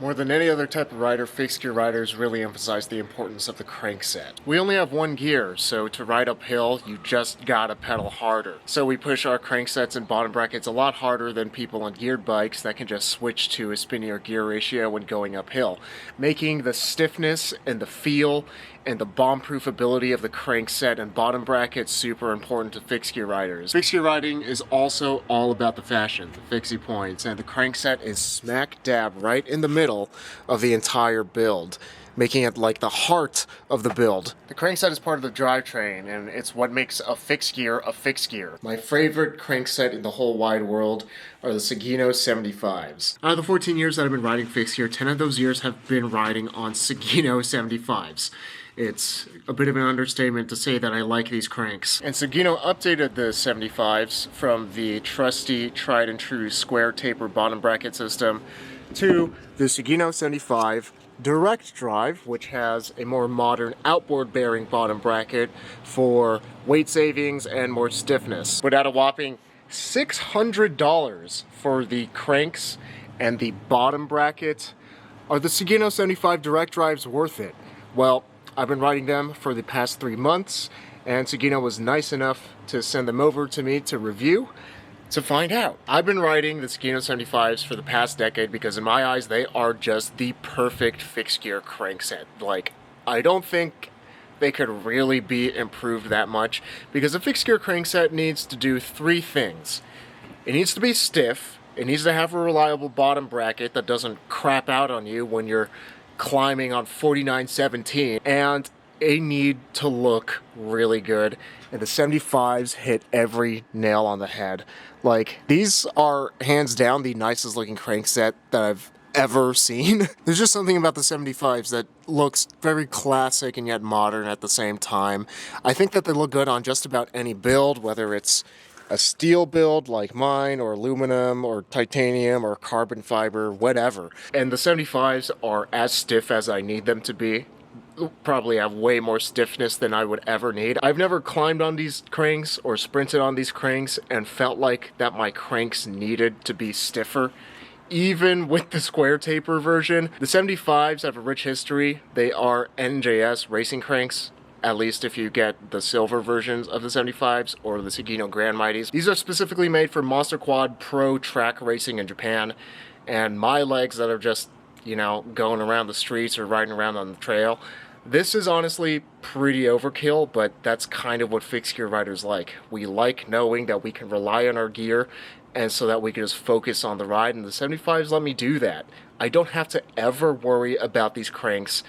More than any other type of rider, fixed gear riders really emphasize the importance of the crankset. We only have one gear, so to ride uphill, you just gotta pedal harder. So we push our cranksets and bottom brackets a lot harder than people on geared bikes that can just switch to a spinnier gear ratio when going uphill, making the stiffness and the feel and the bomb-proof ability of the crankset and bottom bracket super important to fixed gear riders. Fixed gear riding is also all about the fashion, the fixie points, and the crankset is smack dab right in the middle of the entire build, making it like the heart of the build. The crankset is part of the drivetrain, and it's what makes a fixed gear a fixed gear. My favorite crankset in the whole wide world are the Sugino 75s. Out of the 14 years that I've been riding fixed gear, 10 of those years have been riding on Sugino 75s. It's a bit of an understatement to say that I like these cranks. And Sugino updated the 75s from the trusty, tried and true square taper bottom bracket system to the Sugino 75 direct drive, which has a more modern outboard bearing bottom bracket for weight savings and more stiffness. But at a whopping $600 for the cranks and the bottom bracket, are the Sugino 75 direct drives worth it? Well, I've been riding them for the past 3 months, and Sugino was nice enough to send them over to me to review to find out. I've been riding the Sugino 75s for the past decade because in my eyes they are just the perfect fixed gear crankset. Like, I don't think they could really be improved that much because a fixed gear crankset needs to do 3 things. It needs to be stiff, it needs to have a reliable bottom bracket that doesn't crap out on you when you're climbing on 4917, and they need to look really good, and the 75s hit every nail on the head. Like, these are hands down the nicest looking crankset that I've ever seen. There's just something about the 75s that looks very classic and yet modern at the same time. I think that they look good on just about any build, whether it's a steel build like mine, or aluminum, or titanium, or carbon fiber, whatever. And the 75s are as stiff as I need them to be. Probably have way more stiffness than I would ever need. I've never climbed on these cranks or sprinted on these cranks and felt like that my cranks needed to be stiffer. Even with the square taper version, the 75s have a rich history. They are NJS racing cranks, at least if you get the silver versions of the 75s or the Sugino Grand Mighties. These are specifically made for Monster Quad Pro track racing in Japan, and my legs that are just, you know, going around the streets or riding around on the trail, this is honestly pretty overkill, but that's kind of what fixed gear riders like. We like knowing that we can rely on our gear, and so that we can just focus on the ride, and the 75s let me do that. I don't have to ever worry about these cranks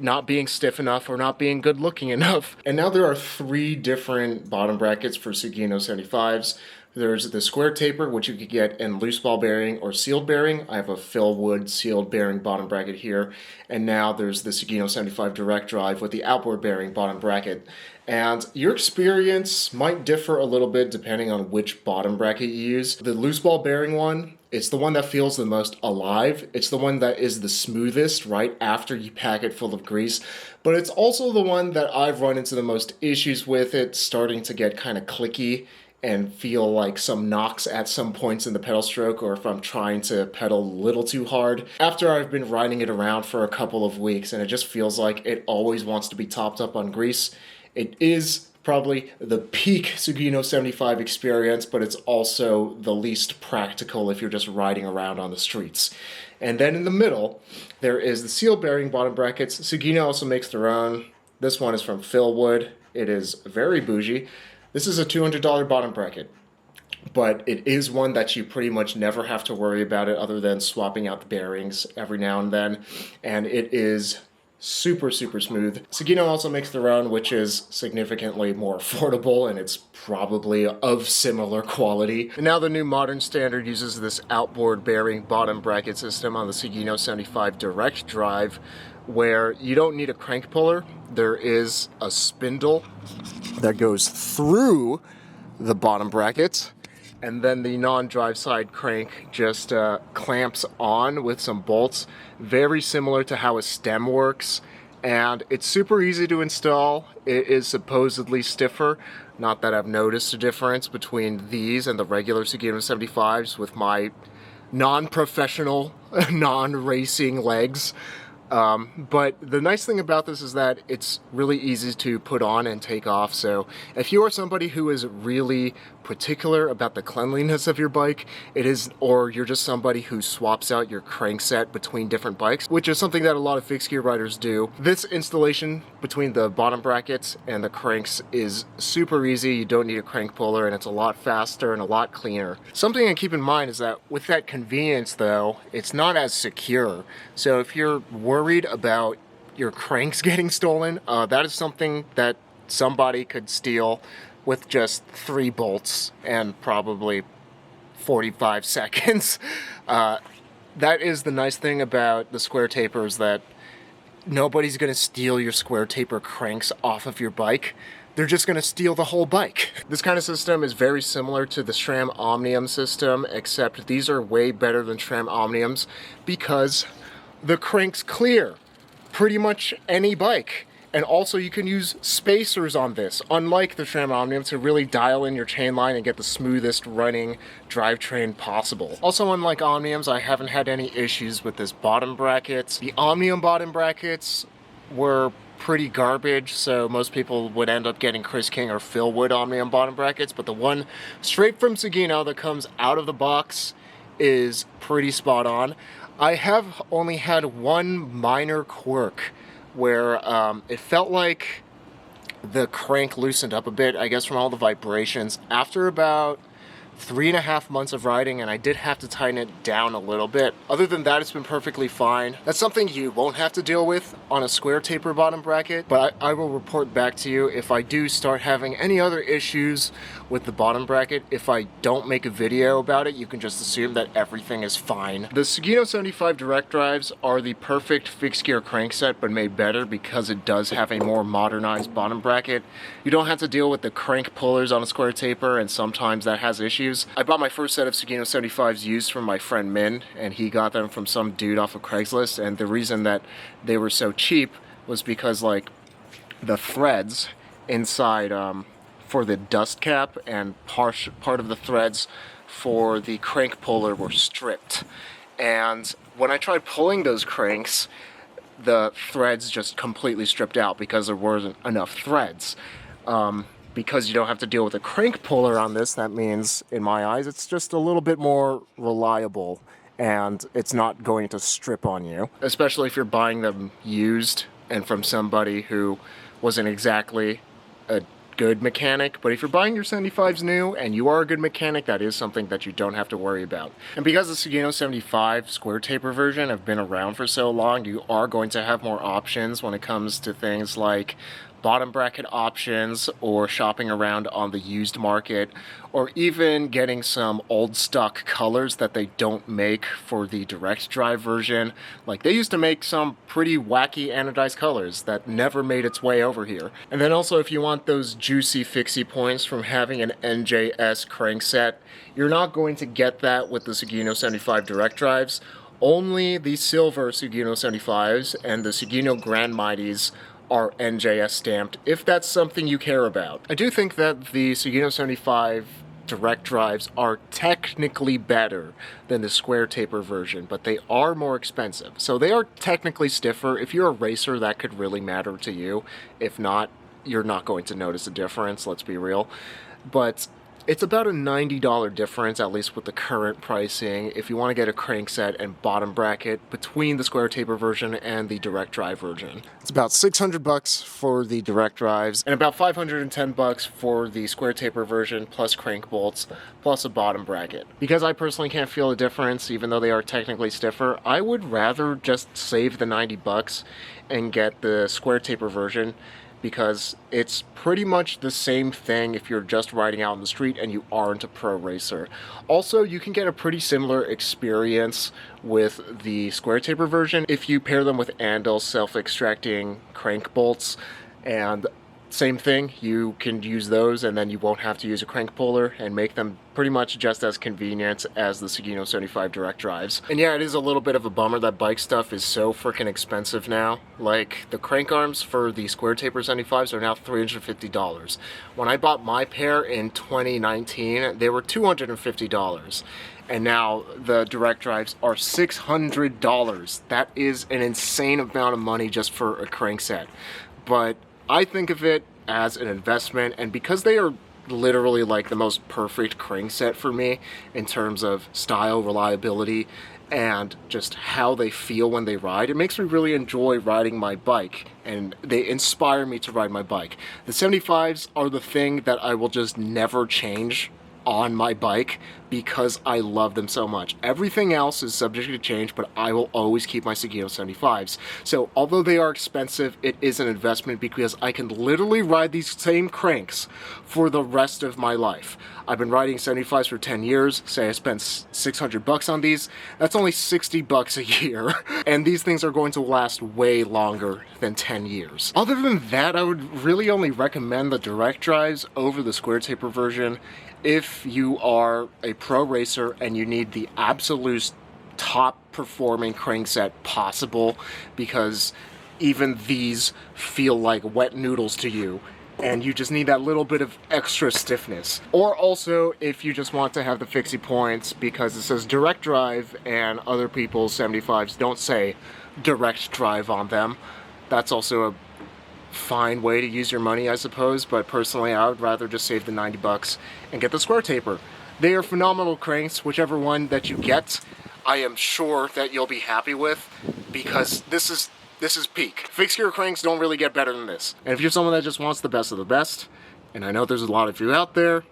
not being stiff enough or not being good looking enough. And now there are 3 different bottom brackets for Sugino 75s. There's the square taper, which you could get in loose ball bearing or sealed bearing. I have a Philwood sealed bearing bottom bracket here. And now there's the Sugino 75 direct drive with the outboard bearing bottom bracket. And your experience might differ a little bit depending on which bottom bracket you use. The loose ball bearing one, it's the one that feels the most alive. It's the one that is the smoothest right after you pack it full of grease. But it's also the one that I've run into the most issues with it starting to get kind of clicky and feel like some knocks at some points in the pedal stroke, or if I'm trying to pedal a little too hard. After I've been riding it around for a couple of weeks and it just feels like it always wants to be topped up on grease. It is probably the peak Sugino 75 experience, but it's also the least practical if you're just riding around on the streets. And then in the middle, there is the seal bearing bottom brackets. Sugino also makes their own. This one is from Philwood. It is very bougie. This is a $200 bottom bracket, but it is one that you pretty much never have to worry about it other than swapping out the bearings every now and then, and it is super, super smooth. Sugino also makes their own, which is significantly more affordable, and it's probably of similar quality. And now the new modern standard uses this outboard bearing bottom bracket system on the Sugino 75 direct drive, where you don't need a crank puller. There is a spindle that goes through the bottom bracket, and then the non-drive side crank just clamps on with some bolts, very similar to how a stem works, and it's super easy to install. It is supposedly stiffer. Not that I've noticed a difference between these and the regular Sugino 75s with my non-professional, non-racing legs. But the nice thing about this is that it's really easy to put on and take off. So if you are somebody who is really particular about the cleanliness of your bike, or you're just somebody who swaps out your crankset between different bikes, which is something that a lot of fixed gear riders do, this installation between the bottom brackets and the cranks is super easy. You don't need a crank puller, and it's a lot faster and a lot cleaner. Something to keep in mind is that with that convenience though, it's not as secure. So if you're worried about your cranks getting stolen, that is something that somebody could steal with just 3 bolts and probably 45 seconds. That is the nice thing about the square tapers, that nobody's gonna steal your square taper cranks off of your bike. They're just gonna steal the whole bike. This kind of system is very similar to the SRAM Omnium system, except these are way better than SRAM Omniums because the cranks clear pretty much any bike. And also you can use spacers on this, unlike the SRAM Omnium, to really dial in your chain line and get the smoothest running drivetrain possible. Also, unlike Omniums, I haven't had any issues with this bottom bracket. The Omnium bottom brackets were pretty garbage, so most people would end up getting Chris King or Phil Wood Omnium bottom brackets, but the one straight from Sugino that comes out of the box is pretty spot on. I have only had one minor quirk where it felt like the crank loosened up a bit, I guess from all the vibrations, after about 3.5 months of riding, and I did have to tighten it down a little bit. Other than that, it's been perfectly fine. That's something you won't have to deal with on a square taper bottom bracket, but I will report back to you if I do start having any other issues with the bottom bracket. If I don't make a video about it, you can just assume that everything is fine. The Sugino 75 direct drives are the perfect fixed gear crankset, but made better because it does have a more modernized bottom bracket. You don't have to deal with the crank pullers on a square taper, and sometimes that has issues. I bought my first set of Sugino 75s used from my friend Min, and he got them from some dude off of Craigslist, and the reason that they were so cheap was because like the threads inside for the dust cap and part of the threads for the crank puller were stripped. And when I tried pulling those cranks, the threads just completely stripped out because there wasn't enough threads. Because you don't have to deal with a crank puller on this, that means, in my eyes, it's just a little bit more reliable and it's not going to strip on you. Especially if you're buying them used and from somebody who wasn't exactly a good mechanic. But if you're buying your 75s new and you are a good mechanic, that is something that you don't have to worry about. And because the Sugino 75 square taper version have been around for so long, you are going to have more options when it comes to things like bottom bracket options, or shopping around on the used market, or even getting some old stock colors that they don't make for the direct drive version. Like, they used to make some pretty wacky anodized colors that never made its way over here. And then also, if you want those juicy fixie points from having an NJS crankset, you're not going to get that with the Sugino 75 direct drives. Only the silver Sugino 75s and the Sugino Grand Mighties are NJS stamped, if that's something you care about. I do think that the Sugino 75 direct drives are technically better than the square taper version, but they are more expensive. So they are technically stiffer. If you're a racer, that could really matter to you. If not, you're not going to notice a difference, let's be real. But it's about a $90 difference, at least with the current pricing, if you want to get a crankset and bottom bracket between the square taper version and the direct drive version. It's about $600 for the direct drives and about $510 for the square taper version, plus crank bolts, plus a bottom bracket. Because I personally can't feel a difference, even though they are technically stiffer, I would rather just save the $90 and get the square taper version, because it's pretty much the same thing if you're just riding out on the street and you aren't a pro racer. Also, you can get a pretty similar experience with the square taper version if you pair them with Andal self-extracting crank bolts. And same thing, you can use those and then you won't have to use a crank puller and make them pretty much just as convenient as the Sugino 75 direct drives. And yeah, it is a little bit of a bummer that bike stuff is so freaking expensive now. Like, the crank arms for the square taper 75s are now $350. When I bought my pair in 2019, they were $250. And now the direct drives are $600. That is an insane amount of money just for a crankset. But I think of it as an investment, and because they are literally like the most perfect crankset for me in terms of style, reliability, and just how they feel when they ride, it makes me really enjoy riding my bike, and they inspire me to ride my bike. The 75s are the thing that I will just never change on my bike because I love them so much. Everything else is subject to change, but I will always keep my Sugino 75s. So although they are expensive, it is an investment because I can literally ride these same cranks for the rest of my life. I've been riding 75s for 10 years. Say I spent $600 on these. That's only $60 a year. And these things are going to last way longer than 10 years. Other than that, I would really only recommend the direct drives over the square taper version if you are a pro racer and you need the absolute top performing crankset possible, because even these feel like wet noodles to you and you just need that little bit of extra stiffness. Or also if you just want to have the fixie points because it says direct drive and other people's 75s don't say direct drive on them. That's also a fine way to use your money, I suppose, but personally I would rather just save the $90 and get the square taper. They are phenomenal cranks. Whichever one that you get, I am sure that you'll be happy with, because this is peak. Fixed gear cranks don't really get better than this. And if you're someone that just wants the best of the best, and I know there's a lot of you out there,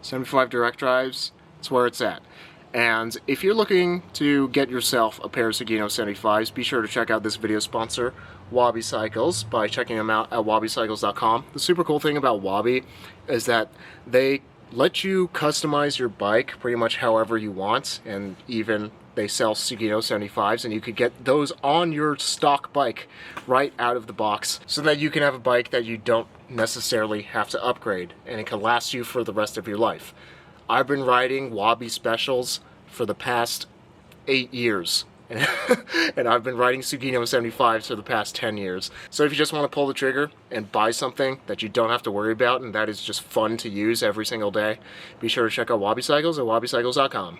75 direct drives, it's where it's at. And if you're looking to get yourself a pair of Sugino 75s, be sure to check out this video sponsor, Wabi Cycles, by checking them out at wobbycycles.com. The super cool thing about Wabi is that they let you customize your bike pretty much however you want, and even they sell Sugino 75s, and you could get those on your stock bike right out of the box so that you can have a bike that you don't necessarily have to upgrade, and it can last you for the rest of your life. I've been riding Wabi Specials for the past 8 years. And I've been riding Sugino 75s for the past 10 years. So if you just want to pull the trigger and buy something that you don't have to worry about and that is just fun to use every single day, be sure to check out Wabi Cycles at wobbycycles.com.